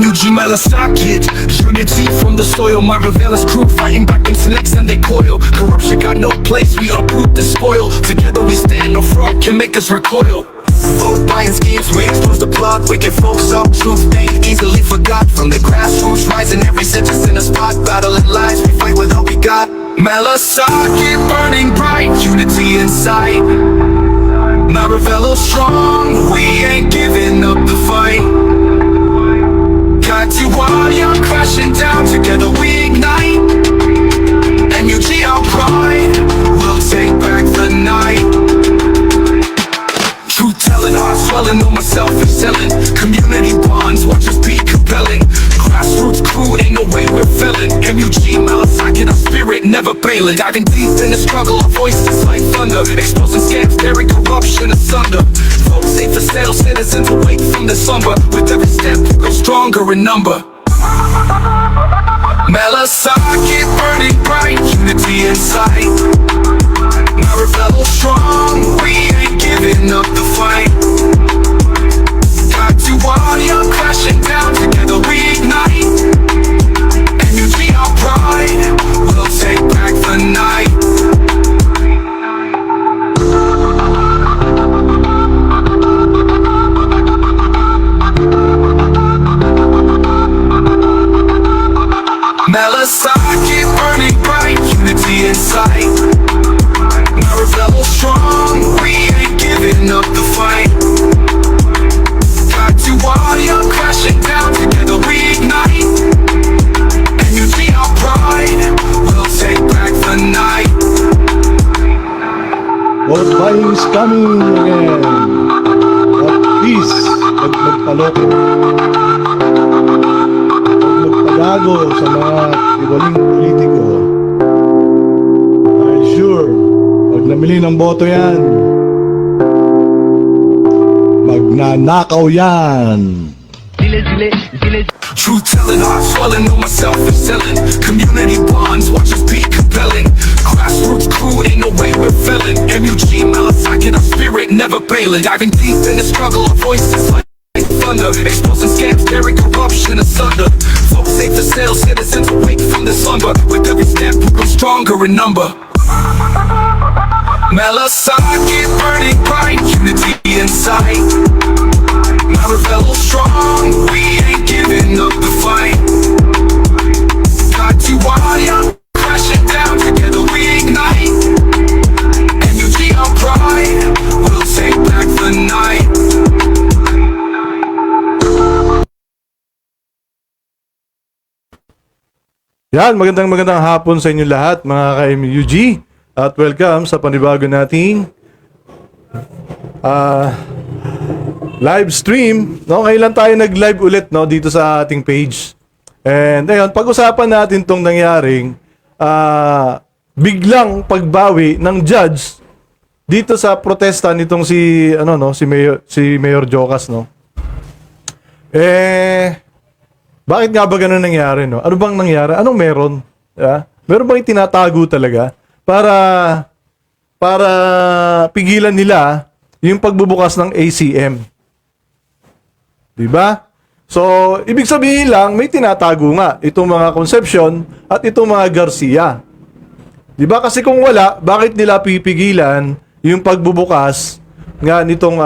Eugene Malasakit. Unity from the soil, my rebellious crew fighting back intellects and they coil. Corruption got no place, we uproot the spoil. Together we stand, no fraud can make us recoil. Vote buying schemes, we expose the plot. Wicked folks up, truth ain't easily forgot. From the grassroots, rising every sentence in a spot. Battling lies, we fight with all we got. Malasakit burning bright, unity in sight. Maravello strong, we ain't giving up the fight. Katiwaya crashing down, together we ignite. MUG our pride, we'll take back the night. Truth telling, heart swelling, know myself is selling. Community bonds, watch us be compelling. Grassroots crew, ain't no way we're failing. MUG, Malasakit, our spirit never failing. Diving deep in the struggle, our voices like thunder. Exposing scams, tearing corruption asunder. Vote safe for sale, citizens awake from the slumber. With every step, we grow stronger in number. Malasakit burning bright, unity in sight. Maravello strong, we ain't giving up the fight. Katiwaya crashing down, together we ignite. MUG our pride, we'll take back the night. Malasakit burning bright, unity in sight. Maravello strong, we ain't giving up the fight. Katiwaya crashing down, together we ignite. MUG our pride, we'll take back the night. Vote buying is coming again. At peace, huwag magpaloko. Huwag magpagago sa mga ibaling politiko. I'm sure, pag namili ng boto yan, magnanakaw yan. Truth telling, heart swelling, know myself is selling. Community bonds, watch us be compelling. Grassroots crew, ain't no way we're failing. MUG, Malasakit, our spirit never failing. Diving deep in the struggle, our voices like thunder. Exposing scams, tearing corruption asunder. Folks safe for sale, citizens awake from the slumber. With every step, we grow stronger in number. Malasakit burning bright, unity in sight. Maravello strong, we ain't giving up the fight. Katiwaya crashing down, together we ignite. MUG our pride, we'll take back the night. Yan, magandang hapon sa inyo lahat mga ka-MUG. At welcome sa panibago nating live stream. No, ngayon lang tayo nag-live ulit, no, dito sa ating page. And ayun, pag-usapan natin tong nangyaring biglang pagbawi ng judge dito sa protesta nitong si Mayor Jocas, no. Bakit nga ba ganun nangyari, no? Ano bang nangyari? Anong meron? Meron bang tinatago talaga para pigilan nila yung pagbubukas ng ACM? 'Di ba? So, ibig sabihin lang may tinatago nga itong mga Concepcion at itong mga Garcia. 'Di ba? Kasi kung wala, bakit nila pipigilan yung pagbubukas nga nitong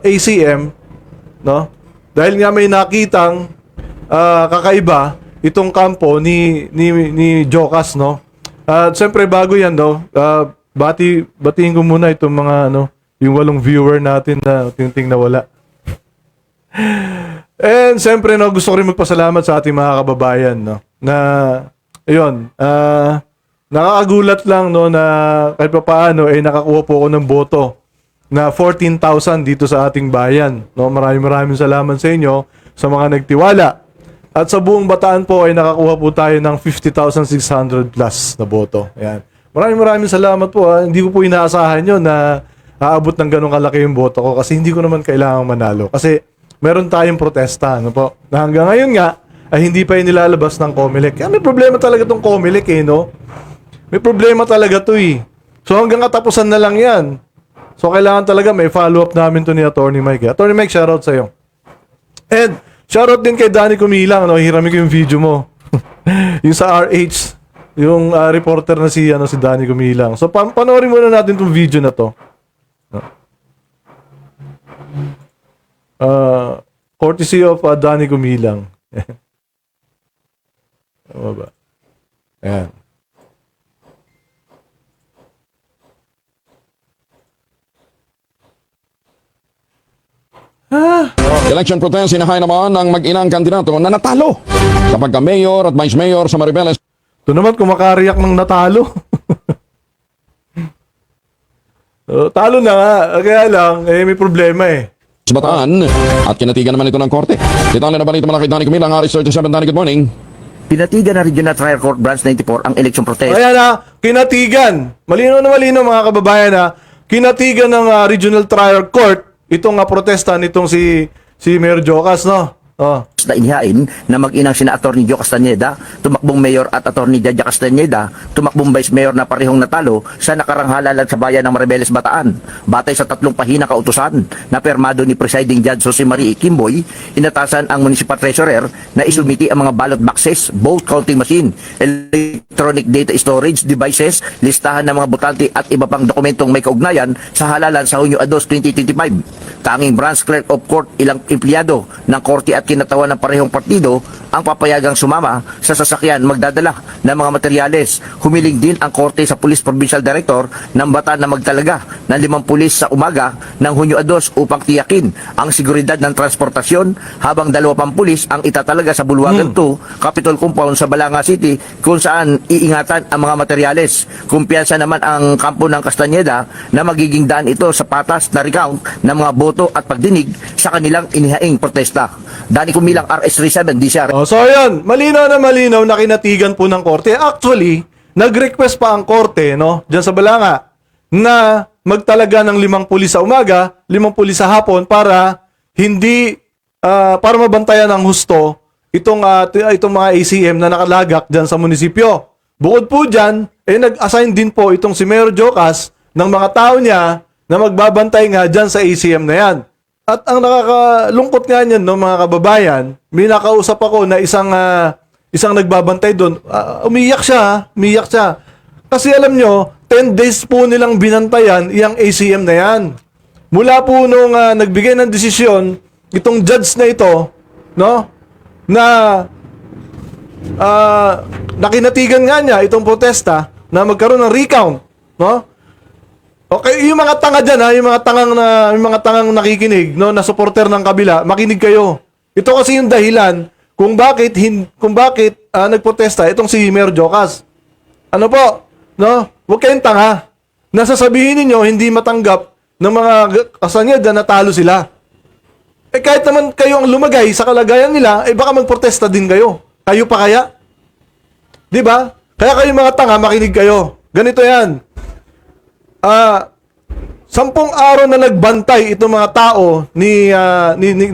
ACM, no? Dahil nga may nakitang kakaiba itong kampo ni Jocas, no? At siyempre bago yan, no, batiin ko muna itong mga yung 8 viewer natin na ting nawala. And siyempre, no, gusto ko rin magpasalamat sa ating mga kababayan, no, na ayun, nakakagulat lang, no, na kahit pa paano nakakuha po ako ng boto na 14,000 dito sa ating bayan, no. Maraming salamat sa inyo sa mga nagtiwala. At sa buong Bataan po ay nakakuha po tayo ng 50,600 plus na boto. Ayan. Maraming salamat po. Hindi ko po inaasahan yun na aabot ng ganong kalaki yung boto ko kasi hindi ko naman kailangang manalo. Kasi meron tayong protesta, ano po, na hanggang ngayon nga ay hindi pa inilalabas ng COMELEC. Kaya may problema talaga tong COMELEC, no? May problema talaga to eh. So hanggang katapusan na lang yan. So kailangan talaga may follow-up namin to ni Attorney Mike. Attorney Mike, shoutout sa'yo. And Shoutout din kay Danny Kumilang, no? Hirami ko yung video mo. Yung sa RH, yung reporter na si Danny Kumilang. So panoorin muna natin tong video na to. Courtesy of Danny Kumilang. Tama ba? Ayan. Election protest hinahay naman ng mag-inang kandidato na natalo kapag mayor at vice mayor sa Maribeles. Ito naman kumakariyak ng natalo. Talo na nga. Kaya lang, may problema eh. Sa Bataan at kinatigan naman ito ng korte. Detalye na balita malaki Danny Kumilang, Aris 37. Danny, good morning. Pinatigan ng Regional Trial Court Branch 94 ang election protest. Kaya na, kinatigan. Malinaw na malinaw mga kababayan na kinatigan ng Regional Trial Court itong protesta nitong si Mayor Jocas, no? Oh. Na inihain na mag-inang sina Atty. Joe Castañeda, tumakbong mayor at Atty. Jaja Castañeda, tumakbong vice mayor na parehong natalo sa nakarang halalan sa bayan ng Maribeles, Bataan. Batay sa 3 pahinang kautusan na permado ni Presiding Judge Jose Marie Kimboy, inatasan ang Municipal Treasurer na isumiti ang mga ballot boxes, vote counting machine, electronic data storage devices, listahan ng mga botante at iba pang dokumentong may kaugnayan sa halalan sa Hunyo 2, 2025. Tanging branch clerk of court, ilang empleyado ng korte at kinatawan ng parehong partido ang papayagang sumama sa sasakyan magdadala ng mga materyales. Humiling din ang korte sa Police Provincial Director ng Bataan na magtalaga ng 5 pulis sa umaga ng Hunyo 2 upang tiyakin ang seguridad ng transportasyon, habang 2 pang pulis ang itatalaga sa Bulwagan 2 Capitol Compound sa Balanga City kung saan iingatan ang mga materyales. Kumpiyansa naman ang kampo ng Castañeda na magiging daan ito sa patas na recount ng mga boto at pagdinig sa kanilang inihaing protesta. Danny Kumilang, RS37, DCR. So ayun, malinaw na kinatigan po ng korte. Actually, nag-request pa ang korte, no, diyan sa Balanga, na magtalaga ng 5 pulis sa umaga, 5 pulis sa hapon para hindi para mabantayan ng husto itong mga ACM na nakalagak diyan sa munisipyo. Bukod po diyan, nag-assign din po itong si Mayor Jocas ng mga tao niya na magbabantay nga diyan sa ACM na yan. At ang nakakalungkot nga niyan, no, mga kababayan, may nakausap ako na isang nagbabantay doon. Umiyak siya. Kasi alam nyo, 10 days po nilang binantayan iyang ACM na yan. Mula po nung nagbigay ng desisyon, itong judge na ito, no, na nakinatigan nga niya itong protesta na magkaroon ng recount, no? Okay, yung mga tanga diyan, yung mga tangang nakikinig, no, na supporter ng kabila, makinig kayo. Ito kasi yung dahilan kung bakit nagprotesta itong si Mayor Jocas. Ano po, no? Huwag kayong tanga. Nasasabihin niyo hindi matanggap ng mga Castañeda na talo sila. Kahit naman kayo ang lumagay sa kalagayan nila, baka magprotesta din kayo. Kayo pa kaya? 'Di ba? Kaya kayo mga tanga, makinig kayo. Ganito 'yan. 10 araw na nagbantay itong mga tao ni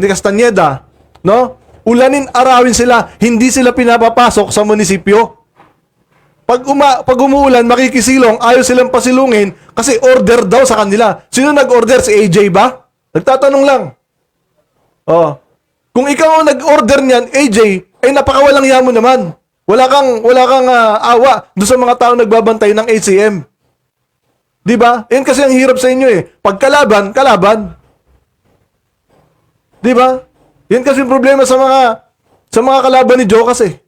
Castañeda, no? Ulanin, arawin sila, hindi sila pinapapasok sa munisipyo. Pag umuulan, makikisilong, ayaw silang pasilungin kasi order daw sa kanila. Sino nag-order? Si AJ ba? Nagtatanong lang. Oh. Kung ikaw ang nag-order niyan, AJ, napakawalang yamo naman. Wala kang awa doon sa mga tao nagbabantay ng ACM. Di ba? Yan kasi ang hirap sa inyo eh. Pag kalaban. Di ba? Yan kasi yung problema sa mga kalaban ni Jocas eh.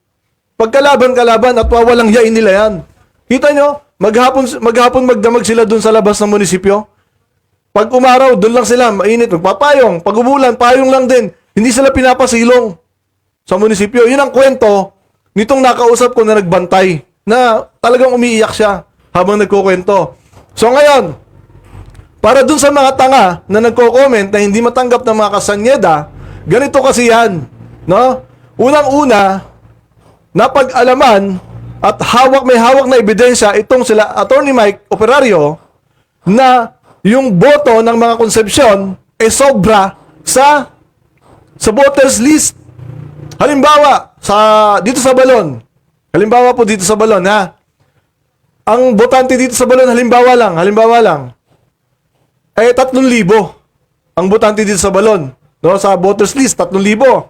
Pag kalaban at wawalang yain nila yan. Kita nyo? Maghapon magdamag sila dun sa labas ng munisipyo. Pag umaraw, dun lang sila, mainit, magpapayong. Pag umulan, payong lang din. Hindi sila pinapasilong sa munisipyo. Yun ang kwento nitong nakausap ko na nagbantay. Na talagang umiiyak siya habang nagkukwento. So ngayon, para dun sa mga tanga na nagko-comment na hindi matanggap ng mga Castañeda, ganito kasi yan, no? Unang-una, napag-alaman at may hawak na ebidensya itong sila Attorney Mike Operario na yung boto ng mga konsepsyon sobra sa voters list. Halimbawa, dito sa Balon. Halimbawa po dito sa Balon, ha? Ang botante dito sa Balon, halimbawa lang, 3,000 ang botante dito sa Balon. No, sa voters list, 3,000.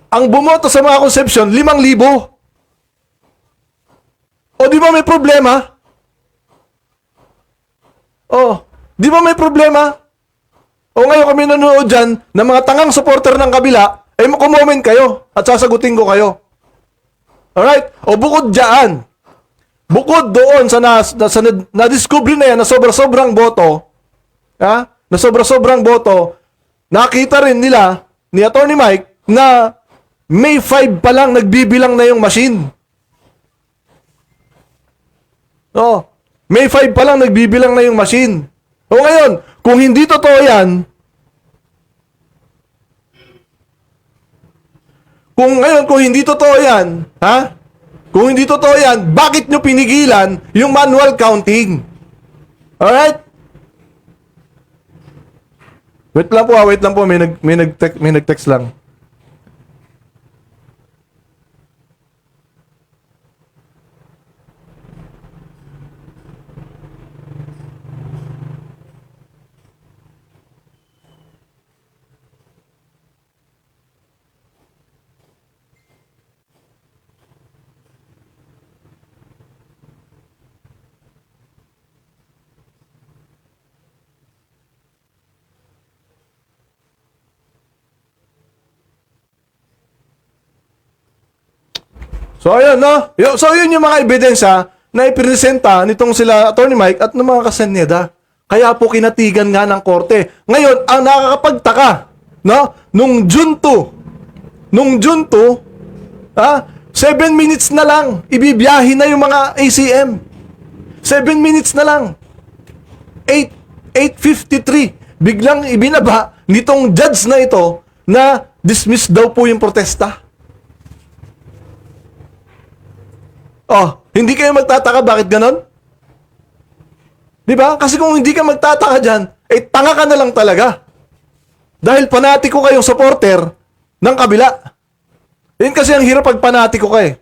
ang bumoto sa mga konsepsyon, 5,000. O di ba may problema? O, di ba may problema? O ngayon kami nanonood dyan ng mga tangang supporter ng kabila, ay makumoment kayo at sasagutin ko kayo. Alright? O bukod dyan, bukod doon sa na-discover na yan na sobra-sobrang boto, ha? Na sobra-sobrang boto, nakita rin nila ni Atty. Mike na May 5 pa lang nagbibilang na yung machine. Oh, May 5 pa lang nagbibilang na yung machine. O ngayon, kung hindi totoo yan, kung hindi totoo yan, ha? Kung hindi totoo yan, bakit nyo pinigilan yung manual counting? Alright? Wait lang po, may nag-text lang. So ayun, no? So yun yung mga ebidensya na ipresenta nitong sila Atty. Mike at ng mga kasenyeda. Kaya po kinatigan nga ng korte. Ngayon, ang nakakapagtaka, no? Nung June 2, 7 minutes na lang, ibibiyahin na yung mga ACM. 7 minutes na lang. 8:53. Biglang ibinaba nitong judge na ito na dismiss daw po yung protesta. Oh, hindi kayo magtataka bakit ganon? Di ba? Kasi kung hindi ka magtataka dyan, tanga ka na lang talaga. Dahil panatiko kayong supporter ng kabila. Yan kasi ang hirap pag panatiko ka eh.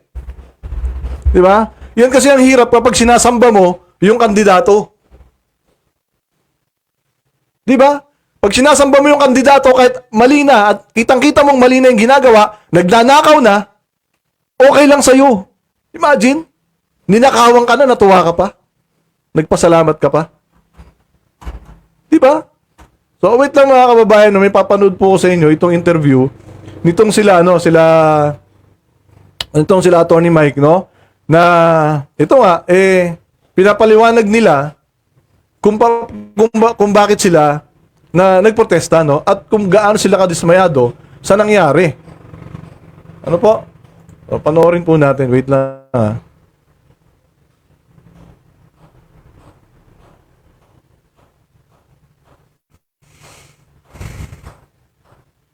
Di ba? Yan kasi ang hirap kapag sinasamba mo yung kandidato. Di ba? Pag sinasamba mo yung kandidato kahit mali na at kitang-kita mong mali na yung ginagawa, nagnanakaw na, okay lang sa'yo. Imagine, ninakawan ka na, natuwa ka pa. Nagpasalamat ka pa. Di ba? So wait lang mga kababayan, no, may papanood po ko sa inyo itong interview nitong sila Atty. Mike, no? Na ito nga pinapaliwanag nila kung bakit sila na nagprotesta, no? At kung gaano sila kadismayado sa nangyari. Ano po? So, panoorin po natin. Wait lang.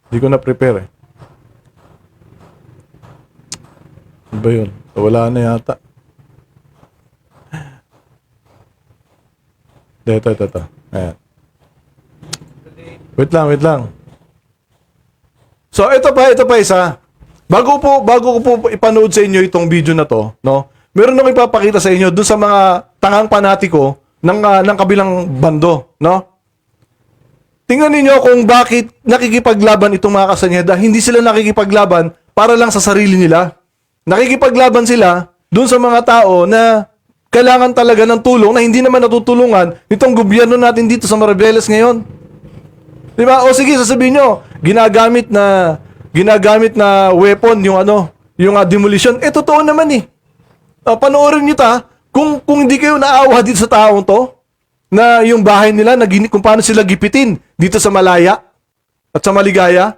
Hindi ko na-prepare eh. Ano ba yun? Wala na yata. Ito. Ayan. Wait lang. So, ito pa isa. Bago ko po ipanood sa inyo itong video na to, no? Meron akong ipapakita sa inyo dun sa mga tangang panatiko ng kabilang bando, no? Tingnan niyo kung bakit nakikipaglaban itong mga kasanyeda. Hindi sila nakikipaglaban para lang sa sarili nila. Nakikipaglaban sila dun sa mga tao na kailangan talaga ng tulong na hindi naman natutulungan nitong gobyerno natin dito sa Maribeles ngayon. Di ba? O sige, sasabihin nyo, ginagamit na weapon yung demolition. Totoo naman eh. Panoorin nyo kung hindi kayo naawa dito sa taong to, na yung bahay nila, kung paano sila gipitin dito sa Malaya at sa Maligaya,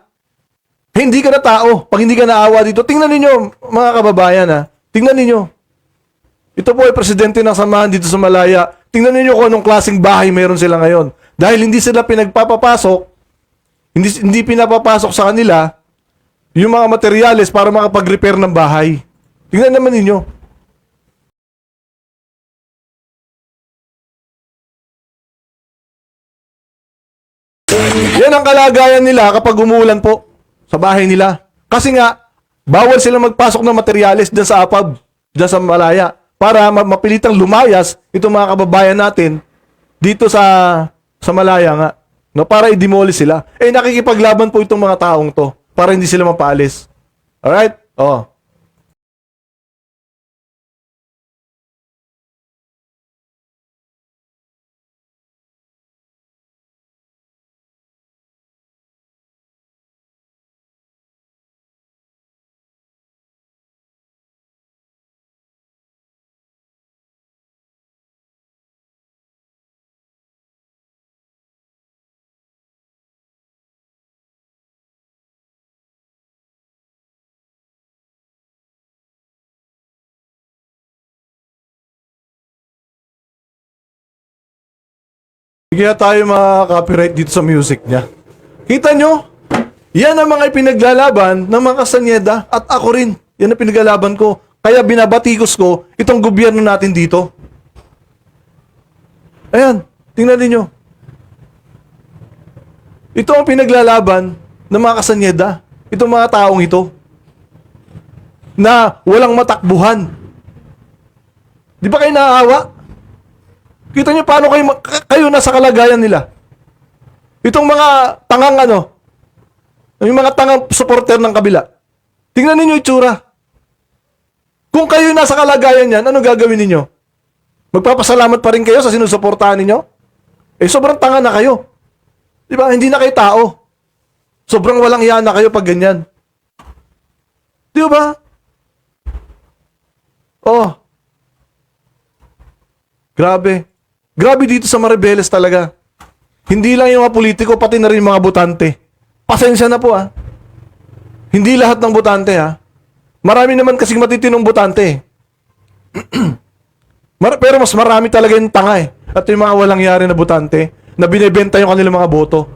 hindi ka na tao pag hindi ka naawa dito. Tingnan ninyo, mga kababayan, tingnan ninyo. Ito po ay presidente ng samahan dito sa Malaya. Tingnan ninyo kung anong klaseng bahay meron sila ngayon. Dahil hindi sila pinagpapapasok, hindi pinapapasok sa kanila yung mga materyales para makapag-repair ng bahay. Tingnan naman ninyo. Yan ang kalagayan nila kapag umuulan po sa bahay nila. Kasi nga, bawal sila magpasok ng materyales dyan sa APAB, dyan sa Malaya, para mapilitang lumayas itong mga kababayan natin dito sa Malaya nga. No, para i-demolish sila. Nakikipaglaban po itong mga taong to para hindi sila mapaalis. Alright? Oh. Kaya tayo makaka-copyright dito sa music niya. Kita nyo? Yan ang mga ipinaglalaban ng mga Castañeda at ako rin. Yan ang pinaglalaban ko. Kaya binabatikos ko itong gobyerno natin dito. Ayan, tingnan ninyo. Ito ang pinaglalaban ng mga Castañeda. Itong mga taong ito. Na walang matakbuhan. Di ba kayo naaawa? Kita niyo paano kayo nasa kalagayan nila. Itong mga tangang yung mga tangang supporter ng kabila. Tingnan niyo itsura. Kung kayo nasa kalagayan niyan, ano gagawin ninyo? Magpapasalamat pa rin kayo sa sinusuportahan ninyo? Eh, sobrang tanga na kayo. Di ba? Hindi na kayo tao. Sobrang walang hiya na kayo pag ganyan. Di ba? Oh. Grabe. Grabe dito sa Maribeles talaga. Hindi lang yung mga politiko, pati na rin yung mga botante. Pasensya na po Hindi lahat ng botante Marami naman kasing matitinong botante. Pero mas marami talaga yung tanga At yung mga walang yari na botante na binebenta yung kanilang mga boto.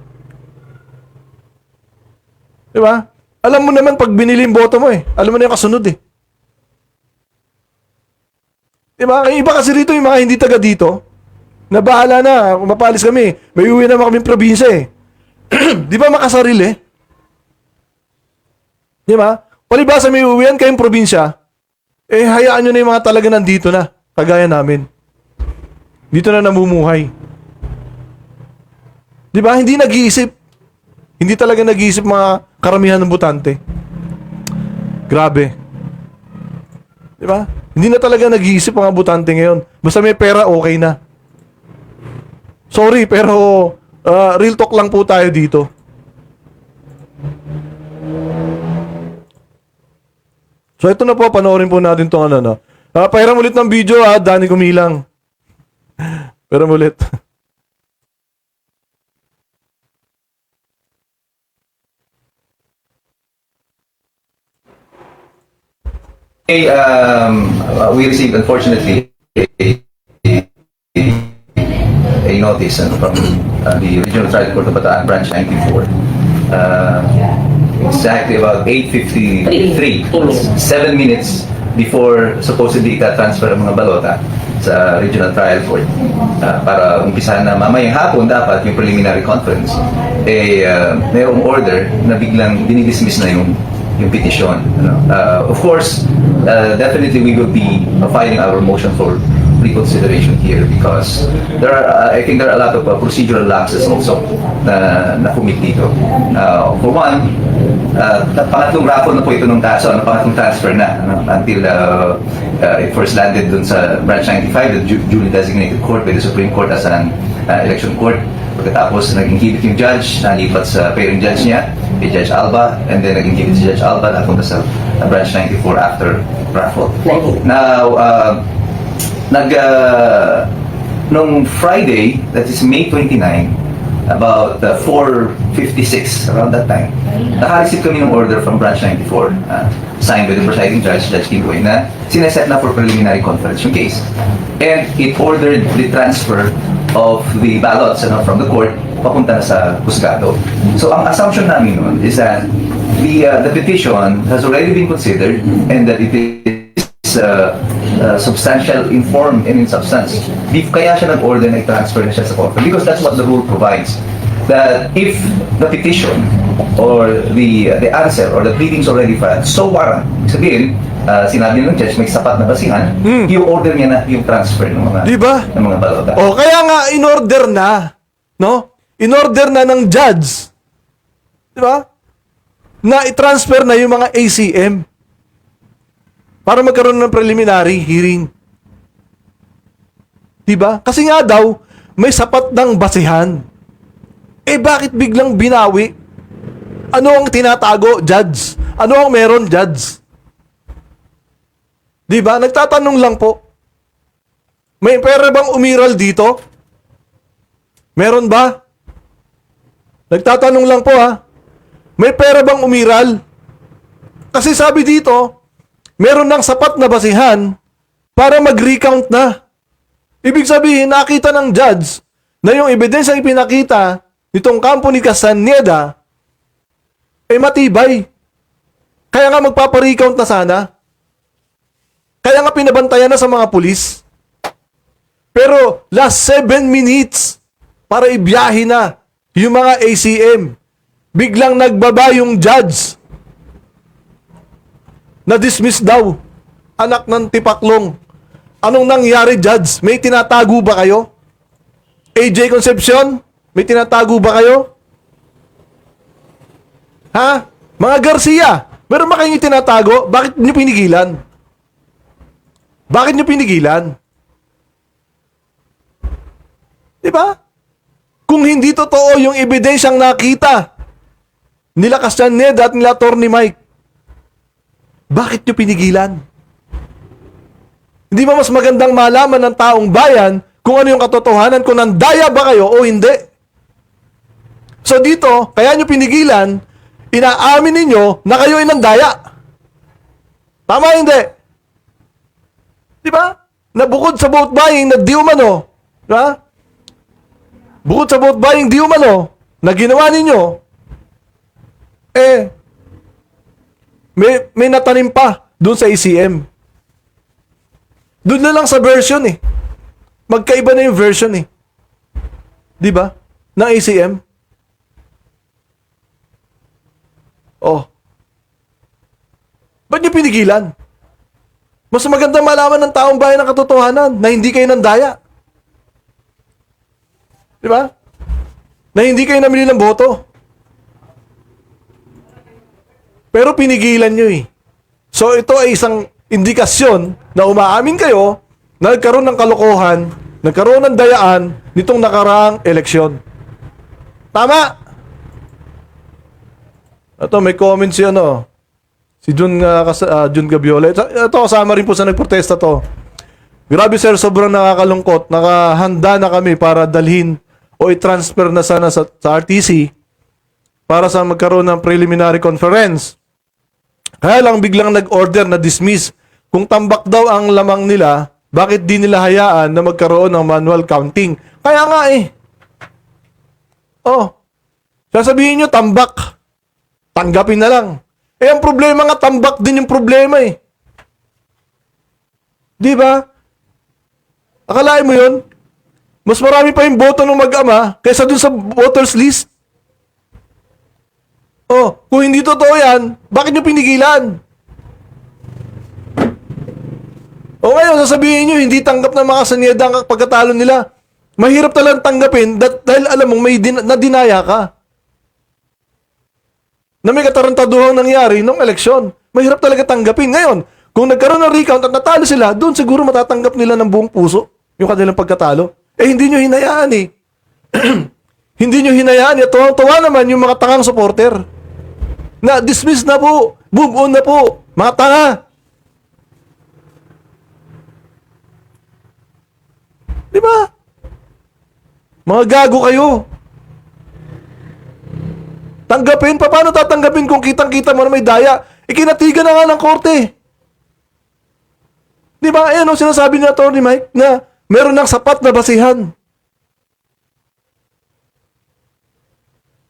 Diba? Alam mo naman pag binili yung boto mo alam mo na yung kasunod Diba? Kaya iba kasi dito yung mga hindi taga dito na bahala na, kung mapalis kami, may uwi naman kaming probinsya Di ba makasarili? Di ba? Palibasa may uwian kayong probinsya, hayaan nyo na yung mga talaga nandito na, kagaya namin. Dito na namumuhay. Di ba? Hindi nag-iisip. Hindi talaga nag-iisip mga karamihan ng botante. Grabe. Di ba? Hindi na talaga nag-iisip mga botante ngayon. Basta may pera, okay na. Sorry, pero real talk lang po tayo dito. So ito na po, panoorin po natin itong pahiram ulit ng video Danny Gumilang. Pahiram ulit. Okay, we received, unfortunately, a notice from the Regional Trial Court of Bataan, Branch 94. Exactly about 8:53, 7 minutes before supposedly transfer ang mga balota sa Regional Trial Court para umpisahan na mamayang hapon dapat yung preliminary conference. Mayroong order na biglang dinidismiss na yung petition. Of course, definitely we will be filing our motion for reconsideration here because I think there are a lot of procedural lapses also na commit dito. For one, pangatlong raffle na po ito ng kaso, pangatlong transfer na until it first landed dun sa Branch 95, the duly designated court by the Supreme Court as an election court. Pagkatapos nag-inhibit yung judge, nalipat sa pairing judge niya, kay Judge Alba, and then nag-inhibit si Judge Alba, napunta sa Branch 94 after raffle. Now, nung Friday, that is May 29, about 4:56, around that time, naka-receive kami ng order from Branch 94, signed by the presiding judge, Judge Kimboy, na sineset na for preliminary conference yung case. And it ordered the transfer of the ballots from the court papunta na sa husgado. So ang assumption namin nun is that the petition has already been considered and that it is substantial in form and in substance. Kaya siya nag-order na i-transfer na siya sa court because that's what the rule provides. That if the petition or the answer or the pleadings already filed so warrant, sabihin, sinabi ng judge may sapat na basihan, yung order niya na yung transfer ng mga Diba? ng mga balota. O kaya nga in-order na, no? In-order na ng judge. Di ba? Na i-transfer na yung mga ACM. para magkaroon ng preliminary hearing. Diba? Kasi nga daw, may sapat ng basihan. Eh bakit biglang binawi? Ano ang tinatago, Judge? Ano ang meron, Judge? Diba? Nagtatanong lang po. May pera bang umiral dito? Meron ba? Nagtatanong lang po ha. May pera bang umiral? Kasi sabi dito, meron ng sapat na basihan para mag-recount na. Ibig sabihin, nakita ng judge na yung ebidensya yung pinakita nitong kampo ni Castañeda ay matibay. Kaya nga magpaparecount na sana. Kaya nga pinabantayan na sa mga pulis. Pero last 7 minutes para ibiyahe na yung mga ACM. Biglang nagbaba yung judge. Na-dismiss daw. Anak ng tipaklong. Anong nangyari, Judge? May tinatago ba kayo? AJ Concepcion? May tinatago ba kayo? Ha? Mga Garcia, meron ba kayong tinatago? Bakit nyo pinigilan? Bakit nyo pinigilan? Diba? Kung hindi totoo yung ebidensyang nakita nila Castañeda at nila Atty. Mike, bakit nyo pinigilan? Hindi ba mas magandang malaman ng taong bayan kung ano yung katotohanan, kung nandaya ba kayo o hindi? So dito, kaya nyo pinigilan, inaamin ninyo na kayo ay nandaya. Tama hindi? Di ba? Na bukod sa vote buying na di umano, di ba? Bukod sa vote buying di umano, na ginawa ninyo, may natanim pa doon sa ECM. Doon na lang sa version eh. Magkaiba na yung version eh. Di ba? Ng ACM. Oh. Ba't niyo pinigilan? Mas magandang malaman ng taong bayan ang katotohanan na hindi kayo nandaya. Di ba? Na hindi kayo namili ng boto. Pero pinigilan nyo eh. So ito ay isang indikasyon na umaamin kayo na nagkaroon ng kalokohan, nagkaroon ng dayaan nitong nakaraang eleksyon. Tama! Ito, may comment si si Jun Gabiola. Ito, kasama rin po sa nagprotesta to. Grabe sir, sobrang nakakalungkot. Nakahanda na kami para dalhin o i-transfer na sana sa RTC para sa magkaroon ng preliminary conference. Kaya lang biglang nag-order na dismiss. Kung tambak daw ang lamang nila, bakit di nila hayaan na magkaroon ng manual counting? Kaya nga eh. Oh, sasabihin nyo tambak. Tanggapin na lang. Eh ang problema nga, tambak din yung problema eh. Di ba? Akalain mo yun? Mas marami pa yung boto ng mag-ama kaysa dun sa voters list. Oh, kung hindi totoo yan, bakit nyo pinigilan? O ngayon, sasabihin nyo, hindi tanggap ng mga Castañeda ang pagkatalo nila. Mahirap talagang tanggapin dahil alam mong may nadinaya ka. Na may katarantaduhang nangyari nung eleksyon. Mahirap talaga tanggapin. Ngayon, kung nagkaroon ng recount at natalo sila, doon siguro matatanggap nila ng buong puso yung kanilang pagkatalo. Eh, hindi nyo hinayaan eh. Hindi nyo hinayaan. Tuwa naman yung mga tangang supporter. Na dismiss na po. Move on na po. Mga tanga. Di ba? Mga gago kayo. Tanggapin? Paano tatanggapin kung kitang-kita mo na may daya? Ikinatigan na nga ng korte. Di ba? Ayan o, sinasabi ni Atty. Mike na meron ng sapat na basihan.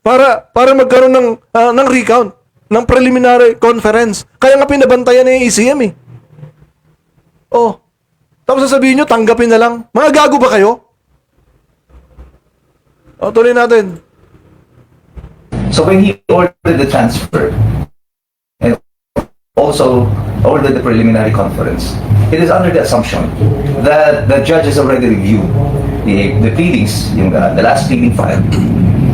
Para magkaroon ng recount, ng preliminary conference. Kaya nga pinabantayan na yung ECM eh. Oh. Tapos sasabihin nyo, tanggapin na lang. Mga gago ba kayo? O, tuloy natin. So when he ordered the transfer and also ordered the preliminary conference, it is under the assumption that the judge has already reviewed the pleadings, the last pleading file,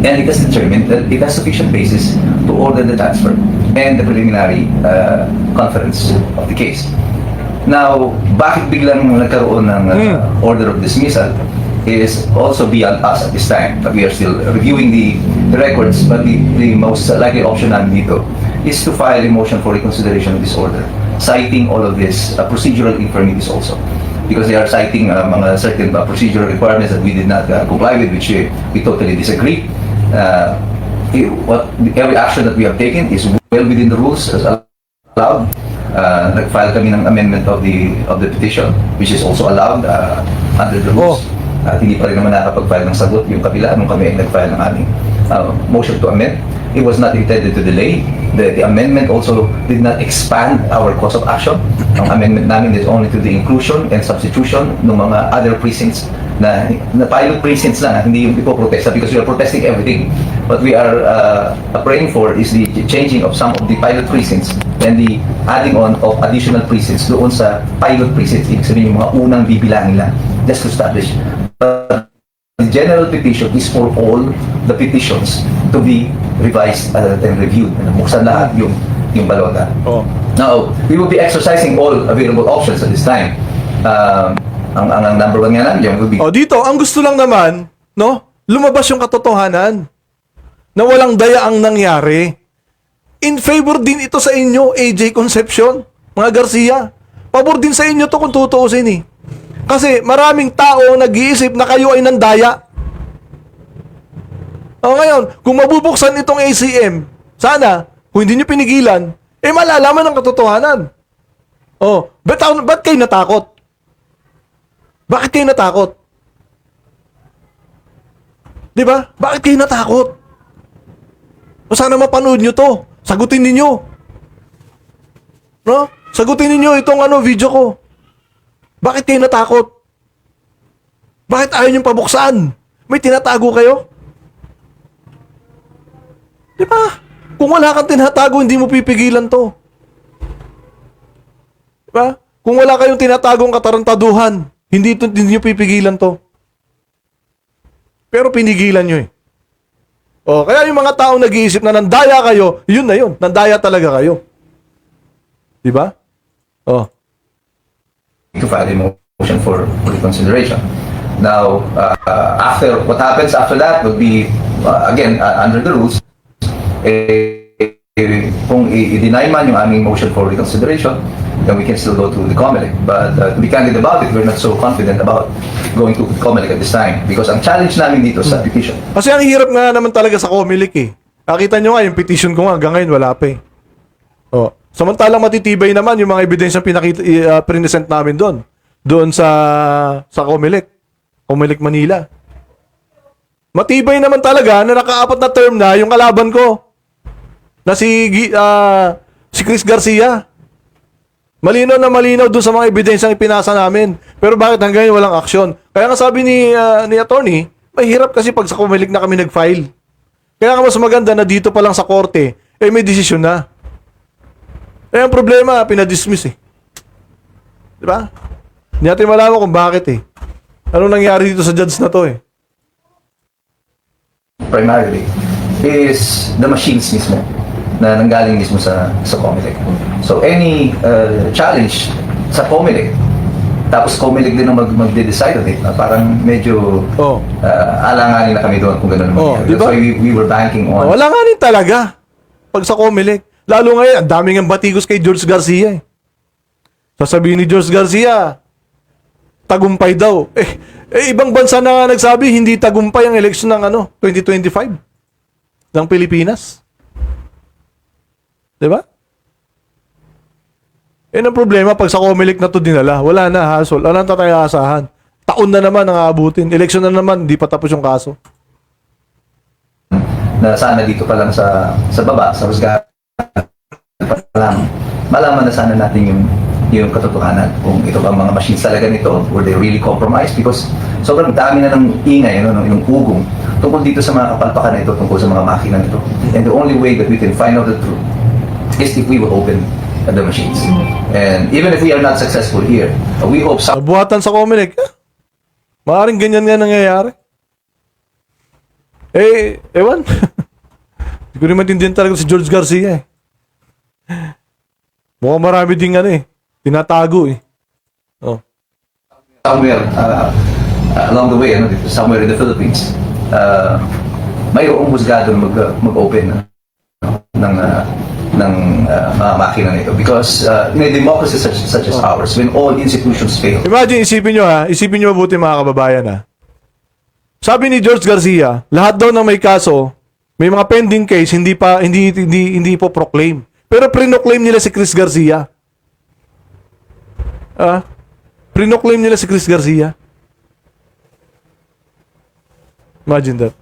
and it has determined that it has sufficient basis to order the transfer and the preliminary conference of the case. Now, bakit biglang nagkaroon ng order of dismissal is also beyond us at this time. But we are still reviewing the records, but the most likely option namin dito is to file a motion for reconsideration of this order, citing all of this procedural infirmities also. Because they are citing mga certain procedural requirements that we did not comply with, which we totally disagree. Every action that we have taken is well within the rules as allowed. Nag-file kami ng amendment of the petition, which is also allowed under the rules. At hindi pa rin naman nakapag-file ng sagot yung kabila nung kami ay nag-file ng aming motion to amend. It was not intended to delay. The amendment also did not expand our cause of action. Ang amendment namin is only to the inclusion and substitution ng mga other precincts na pilot precincts na, hindi yung ipoprotesta because we are protesting everything. What we are praying for is the changing of some of the pilot precincts and the adding on of additional precincts doon sa pilot precincts. Ibig sabihin yung mga unang bibilangin lang just to establish. But the general petition is for all the petitions to be revised and reviewed. Buksan lahat yung balota. Now, we will be exercising all available options at this time. Ang number one nga namin will be... Dito, ang gusto lang naman, no? Lumabas yung katotohanan na walang daya ang nangyari. In favor din ito sa inyo, AJ Concepcion, mga Garcia. Pabor din sa inyo to kung tutuusin eh. Kasi maraming tao nag-iisip na kayo ay nandaya. Ngayon, kung mabubuksan itong ACM, sana, kung hindi nyo pinigilan, malalaman ang katotohanan. Ba't kayo natakot? Bakit kayo natakot? Diba? Bakit kayo natakot? Sana mapanood nyo to. Sagutin ninyo. No? Sagutin ninyo itong video ko. Bakit kayo natakot? Bakit ayaw nyo pabuksan? May tinatago kayo? Diba? Kung wala kang tinatago, hindi mo pipigilan to. Diba? Kung wala kayong tinatagong katarantaduhan, hindi nyo pipigilan to. Pero pinigilan nyo eh. Kaya yung mga tao nag-iisip na nandaya kayo, yun na yun. Nandaya talaga kayo. Diba? To file a motion for reconsideration. Now, what happens after that would be, again, under the rules, kung i-deny man yung aming motion for reconsideration, then we can still go to the COMELEC. But to be candid about it, we're not so confident about going to COMELEC at this time because ang challenge namin dito sa petition. Kasi ang hirap nga naman talaga sa COMELEC eh. Nakita nyo nga, yung petition ko nga, hanggang ngayon wala pa eh. Samantalang matitibay naman yung mga ebidensyang present namin doon sa COMELEC. COMELEC Manila. Matibay naman talaga na naka-4 na term na yung kalaban ko. Na si Chris Garcia. Malinaw na malinaw doon sa mga ebidensyang ipinasa namin. Pero bakit hanggang ngayon walang aksyon? Kaya nga sabi ni attorney, mahirap kasi pag sa COMELEC na kami nag-file. Kaya nga mas maganda na dito pa lang sa korte, may desisyon na. Ang problema, pinadismiss eh. Diba? Hindi natin malaman kung bakit eh. Anong nangyari dito sa judge na to eh? Primarily is the machines mismo na nanggaling mismo sa COMELEC. So any challenge sa COMELEC, tapos COMELEC din ang mag-decide on it, parang medyo alanganin na kami doon kung gano'n naman. Diba? So we were banking on... Alanganin talaga pag sa COMELEC. Lalo ngayon, ang daming ang batikos kay George Garcia eh. Sasabihin ni George Garcia, tagumpay daw. Ibang bansa na nga nagsabi, hindi tagumpay ang eleksyon ng 2025 ng Pilipinas. Diba? Ang problema, pag sa COMELEC na to dinala, wala na hasol. Wala na tayo asahan. Taon na naman ang aabutin. Eleksyon na naman, hindi pa tapos yung kaso. Na sana dito pa lang sa baba, sa husgahan pa lang, malaman na sana natin yung katotohanan. Kung ito ba mga machines talaga nito, were they really compromised? Because sobrang dami na ng ingay, ng ugong tungkol dito sa mga kapalpakan na ito, tungkol sa mga makina nito. And the only way that we can find out the truth is if we will open the machines. And even if we are not successful here, we hope some... Buhatan sa COMELEC, maaaring ganyan nga nangyayari. Ewan. Hindi ko rin maintindihan talaga si George Garcia eh. Mukhang marami din tinatago eh. somewhere along the way, ano, dito, somewhere in the Philippines, mayroong husgado na mag-open ng mga makina nito. Because in a democracy such as ours, when all institutions fail, Imagine, isipin nyo mabuti mga kababayan ha. Sabi ni George Garcia, lahat daw ng may kaso, may mga pending case, hindi po proclaim. Pero pre-proclaim nila si Chris Garcia. Pre-proclaim nila si Chris Garcia. Imagine that.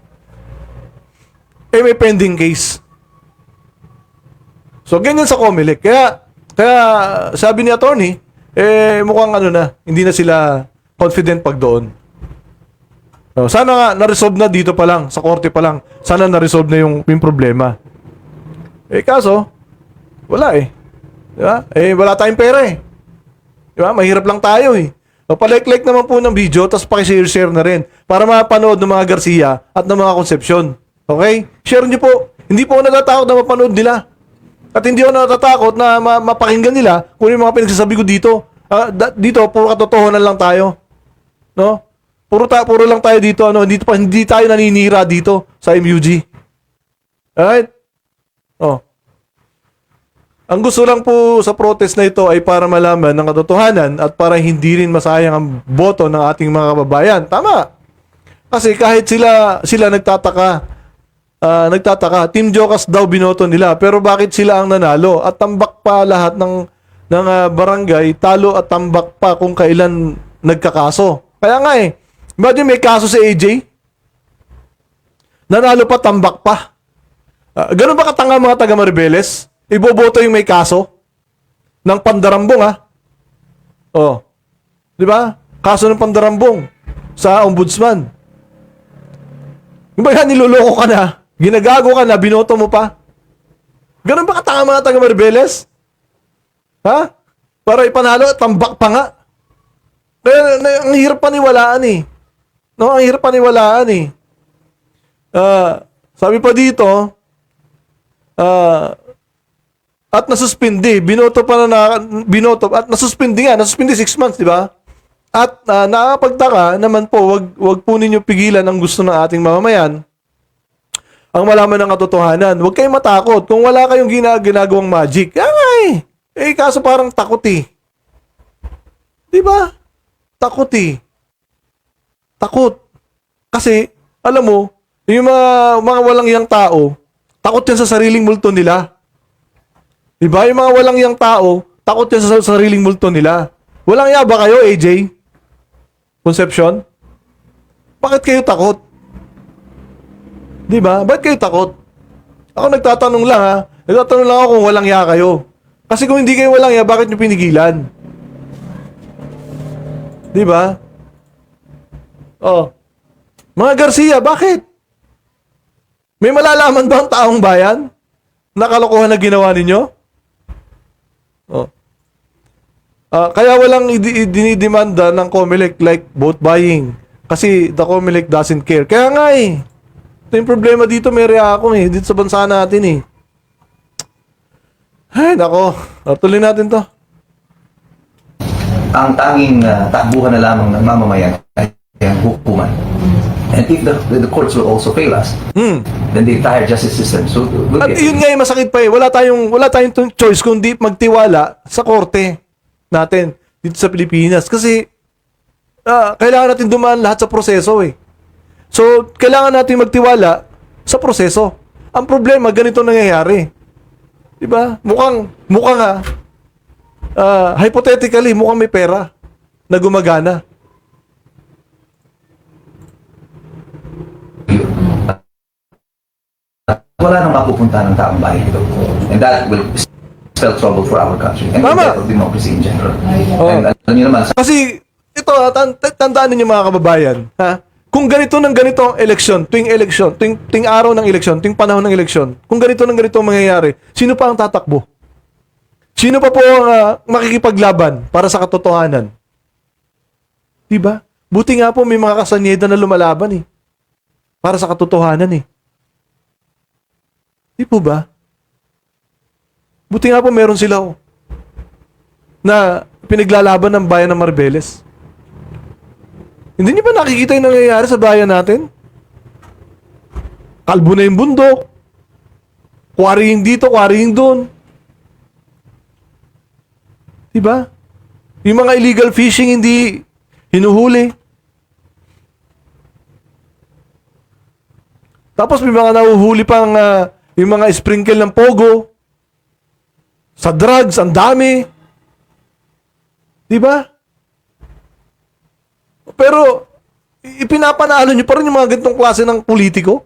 May pending case. So, ganyan sa Comelec. Kaya sabi ni attorney, mukhang hindi na sila confident pag doon. Sana nga na-resolve na dito pa lang, sa korte pa lang. Sana na-resolve na yung problema. Kaso, wala Diba? Wala tayong pera Diba? Mahirap lang tayo Palike-like naman po ng video, tapos pakishare-share na rin para mapanood ng mga Garcia at ng mga Concepcion. Okay? Share nyo po. Hindi po ako natatakot na mapanood nila. At hindi ako natatakot na mapakinggan nila kung yung mga pinagsasabi ko dito. Dito, puro katotohanan lang tayo. No? Puro lang tayo dito. Hindi tayo naninira dito sa MUG. Alright? Ang gusto lang po sa protest na ito ay para malaman ng katotohanan at para hindi rin masayang ang boto ng ating mga kababayan. Tama. Kasi kahit sila nagtataka, Team Jokas daw binoto nila, pero bakit sila ang nanalo? At tambak pa lahat ng barangay, talo at tambak pa kung kailan nagkakaso. Kaya nga imagine may kaso si AJ, nanalo pa, tambak pa. Ganun ba katanga mga taga Maribeles? Iboboto yung may kaso ng pandarambong di ba? Kaso ng pandarambong sa ombudsman. Yung ba yan, niloloko ka na, ginagago ka na, binoto mo pa? Ganun ba katanga mga taga Maribeles? Para ipanalo, tambak pa nga. Kaya ang hirap paniwalaan No, ang hirap paniwalaan sabi pa dito, at nasuspindi, binoto at nasuspindi 6 months, di ba? At nakakapagtaka naman po, wag po ninyo pigilan ang gusto ng ating mamamayan ang malaman ng katotohanan. Huwag kayong matakot kung wala kayong ginagawang magic. Kaso parang takot di ba? Takot Takot. Kasi, alam mo, yung mga walang iyang tao, takot yan sa sariling multo nila. Diba? Yung mga walang iyang tao, takot yan sa sariling multo nila. Walang iya ba kayo, AJ? Concepcion? Bakit kayo takot? Diba? Bakit kayo takot? Ako nagtatanong lang Nagtatanong lang ako kung walang iya kayo. Kasi kung hindi kayo walang iya, bakit nyo pinigilan? Diba? Mga Garcia, bakit? May malalaman ba ang taong bayan? Nakalokohan na ginawa ninyo? Kaya walang dinidemanda ng Comelec like vote buying. Kasi the Comelec doesn't care. Kaya nga ito yung problema dito, may reakong dito sa bansa natin Ay, nako. Tuloy natin to. ang tanging takbuhan na lamang ng mamamayan ay ang hukuman. And if the courts will also fail us, then the entire justice system will At yun nga yung masakit pa Wala tayong choice kundi magtiwala sa korte natin dito sa Pilipinas. Kasi kailangan natin dumaan lahat sa proseso So, kailangan natin magtiwala sa proseso. Ang problema, ganito nangyayari. Diba? Mukhang hypothetically, mukhang may pera na gumagana. wala nang mapupunta ng taong bayan ito. And that will spell trouble for our country. And Tama. for democracy in general. Oo. And alam niyo naman, Kasi, ito, tandaan ninyo mga kababayan, kung ganito ng ganito ang eleksyon, tuwing araw ng eleksyon, tuwing panahon ng eleksyon, kung ganito ng ganito ang mangyayari, sino pa ang tatakbo? Sino pa po ang makikipaglaban para sa katotohanan? Diba? Buti nga po may mga kasanyeda na lumalaban para sa katotohanan Di po ba? Buti nga po meron sila na pinaglalaban ng bayan ng Maribeles. Hindi niyo ba nakikita yung nangyayari sa bayan natin? Kalbo na yung bundok. Quarrying dito, quarrying doon. Diba? Yung mga illegal fishing hindi hinuhuli. Tapos may mga nahuhuli pang yung mga sprinkle ng pogo. Sa drugs, ang dami. Diba? Pero, ipinapanalo nyo pa rin yung mga ganitong klase ng politiko.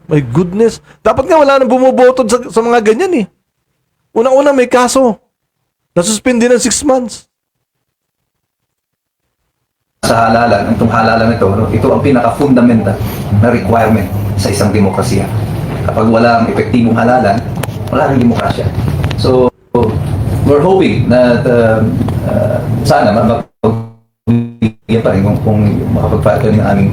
My goodness. Dapat nga wala nang bumobotod sa mga ganyan eh. Unang-una may kaso. Nasuspindi ng 6 months. Sa halalan, itong halalan ito, no, ito ang pinaka-fundamental na requirement sa isang demokrasya. Kapag wala ang epektibong halalan, wala rin demokrasya. So, we're hoping na sana mapagbigyan pa rin kung makapag-file kami ng aming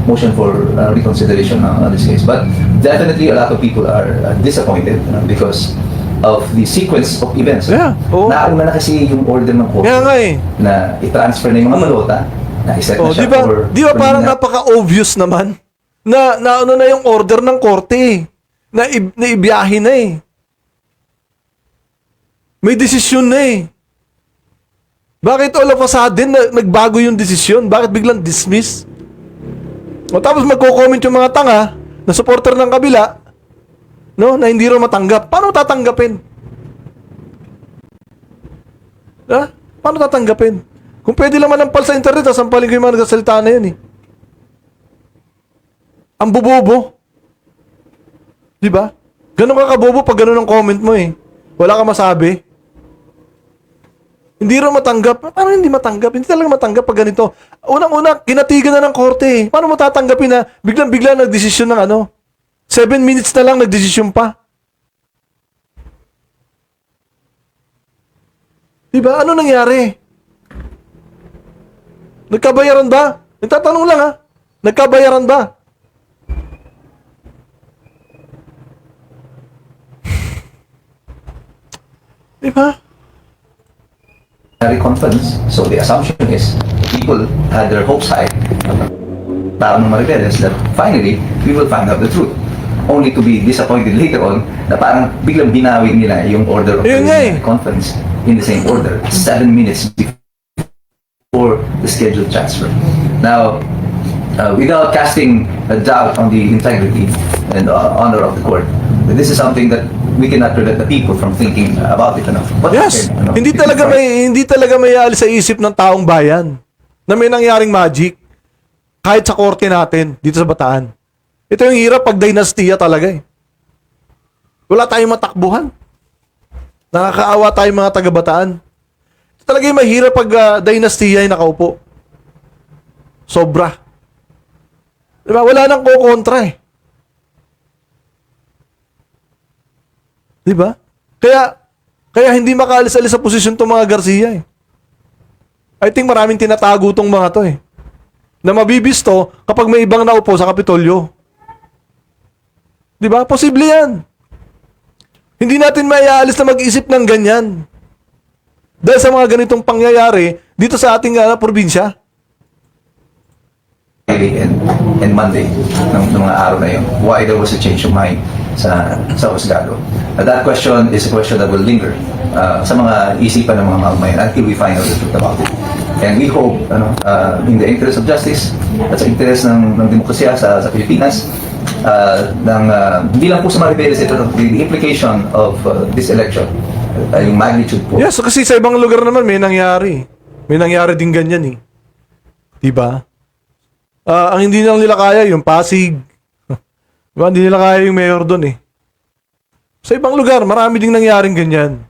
motion for reconsideration on this case. But definitely a lot of people are disappointed because of the sequence of events. Yeah, oo. Nauna na kasi yung order ng court Kaya nga eh. na i-transfer na yung mga balota, na iset na siya for... Di ba parang na, napaka-obvious naman na nauna na yung order ng korte eh. Na ibiyahe na eh. May desisyon na eh. Bakit all of a sudden nagbago yung desisyon? Bakit biglang dismiss? O tapos magko-comment yung mga tanga na supporter ng kabila, no, na hindi rin matanggap. Paano tatanggapin? Ha? Paano tatanggapin? Kung pwede lang manampal sa internet, sampalin ko yung mga nagsasalita na yun eh. Ang bubobo. Di ba? Ganun ka kabobo pag ganun ang comment mo eh. Wala ka masabi. Hindi rin matanggap. Paano hindi matanggap? Hindi talaga matanggap pag ganito. Unang-una, kinatigan na ng korte eh. Paano mo tatanggapin na biglang-bigla nagdesisyon ng ano? 7 minutes na lang nagdesisyon pa. Diba? Ano nangyari? Nagkabayaran ba? Nagtatanong lang ha. Nagkabayaran ba? Diba? conference. So the assumption is people had their hopes high. Tao ng Maribeles that finally we will find out the truth. Only to be disappointed later on na parang biglang binawi nila yung order of Yun nga eh. the conference in the same order 7 minutes before the scheduled transfer. Now, without casting a doubt on the integrity and honor of the court, this is something that we cannot prevent the people from thinking about it enough. But Yes. again, Hindi talaga may alis sa isip ng taong bayan na may nangyaring magic kahit sa korte natin dito sa Bataan. Ito yung hirap pag dynastiya talaga eh. Wala tayong matakbuhan. Nakakaawa tayong mga taga-Bataan. Ito talaga yung mahirap pag dynastiya ay nakaupo. Sobra. Diba? Wala nang kukontra eh. Diba? Kaya hindi makaalis-alis sa posisyon tong mga Garcia eh. I think maraming tinatago tong mga to eh. Na mabibisto kapag may ibang naupo sa Kapitolyo. Diba? Posible yan. Hindi natin maiaalis na mag-isip ng ganyan. Dahil sa mga ganitong pangyayari dito sa ating probinsya. And Monday ng mga araw na yun, why there was a change of mind sa Husgado. That question is a question that will linger sa mga isipan ng mga mamamayan until we find out the truth about it. And we hope, in the interest of justice at sa interest ng demokrasya sa Pilipinas, hindi lang po sa Maribeles ito, the implication of this election, yung magnitude po. Yes, kasi sa ibang lugar naman may nangyari. May nangyari din ganyan eh. Diba? Ang hindi lang nila kaya, yung Pasig. Diba? Hindi nila kaya yung mayor doon eh. Sa ibang lugar, marami ding nangyaring ganyan.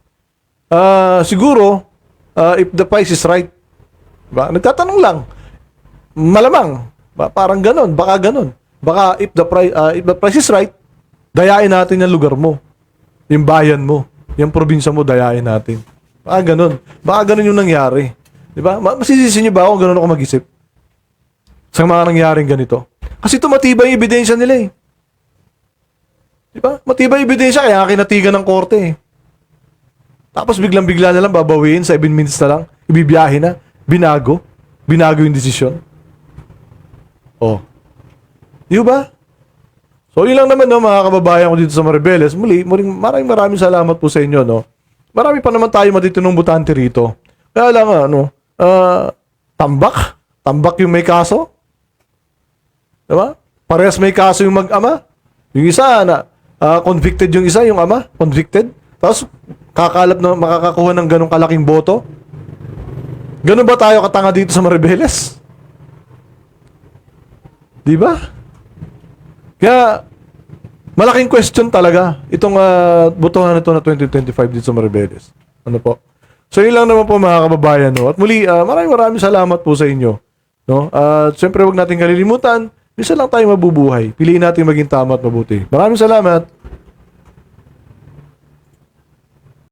Siguro, if the price is right. Diba? Nagtatanong lang. Malamang. Parang ganon. Baka ganon. Baka if the price is right, dayain natin yung lugar mo. Yung bayan mo. Yung probinsya mo, dayain natin. Baka ganon. Baka ganon yung nangyari. Diba? Masisisi nyo ba ako ganon ako mag-isip? Sa mga nangyaring ganito. Kasi ito matibay yung ebidensya nila eh. Diba? Matibay yung ebidensya kaya kinatigan ng korte eh. Tapos biglang-bigla na lang babawiin sa 7 minutes na lang. Ibibiyahe na. Binago yung desisyon. Oh. Di ba? So, yun lang naman, no, mga kababayan ko dito sa Maribeles. Muli, maraming salamat po sa inyo, no. Marami pa naman tayo matitinong butante rito. Kaya lang, tambak yung may kaso. Diba? Parehas may kaso yung mag-ama. Yung isa, convicted yung isa, yung ama, convicted. Tapos, makakakuha ng ganong kalaking boto. Ganun ba tayo katanga dito sa Maribeles? Di ba? Kaya, malaking question talaga itong botohan na ito na 2025 dito sa Maribeles. Ano po? So, yun lang naman po mga kababayan. No? At muli, maraming salamat po sa inyo. No? Siyempre, huwag natin kalilimutan, isa lang tayo mabubuhay. Piliin natin maging tama at mabuti. Maraming salamat.